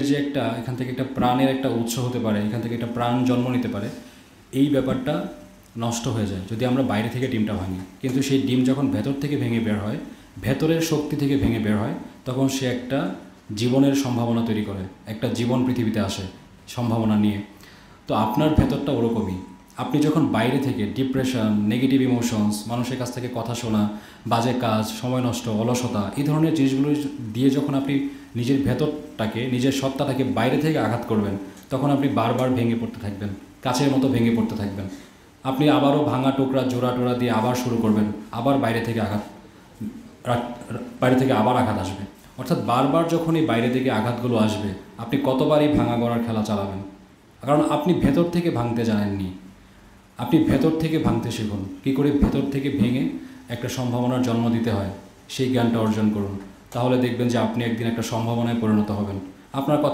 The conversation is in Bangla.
যে একটা এখান থেকে একটা প্রাণের একটা উৎস হতে পারে, এখান থেকে একটা প্রাণ জন্ম নিতে পারে, এই ব্যাপারটা নষ্ট হয়ে যায় যদি আমরা বাইরে থেকে ডিমটা ভাঙি। কিন্তু সেই ডিম যখন ভেতর থেকে ভেঙে বের হয়, ভেতরের শক্তি থেকে ভেঙে বের হয়, তখন সে একটা জীবনের সম্ভাবনা তৈরি করে, একটা জীবন পৃথিবীতে আসে সম্ভাবনা নিয়ে। তো আপনার ভেতরটা ওরকমই। আপনি যখন বাইরে থেকে ডিপ্রেশন, নেগেটিভ ইমোশনস, মানুষের কাছ থেকে কথা শোনা, বাজে কাজ, সময় নষ্ট, অলসতা, এই ধরনের জিনিসগুলো দিয়ে যখন আপনি নিজের ভেতরটাকে, নিজের সত্তাটাকে বাইরে থেকে আঘাত করবেন, তখন আপনি বারবার ভেঙে পড়তে থাকবেন, কাচের মতো ভেঙে পড়তে থাকবেন। আপনি আবারও ভাঙা টুকরা, জোড়া টোড়া দিয়ে আবার শুরু করবেন, আবার বাইরে থেকে আবার আঘাত আসবে। অর্থাৎ বারবার যখন এই বাইরে থেকে আঘাতগুলো আসবে, আপনি কতবারই ভাঙা গড়ার খেলা চালাবেন, কারণ আপনি ভেতর থেকে ভাঙতে জানেননি। আপনি ভেতর থেকে ভাঙতে শিখুন, কী করে ভেতর থেকে ভেঙে একটা সম্ভাবনার জন্ম দিতে হয়, সেই জ্ঞানটা অর্জন করুন। তাহলে দেখবেন যে আপনি একদিন একটা সম্ভাবনায় পরিণত হবেন। আপনার কথা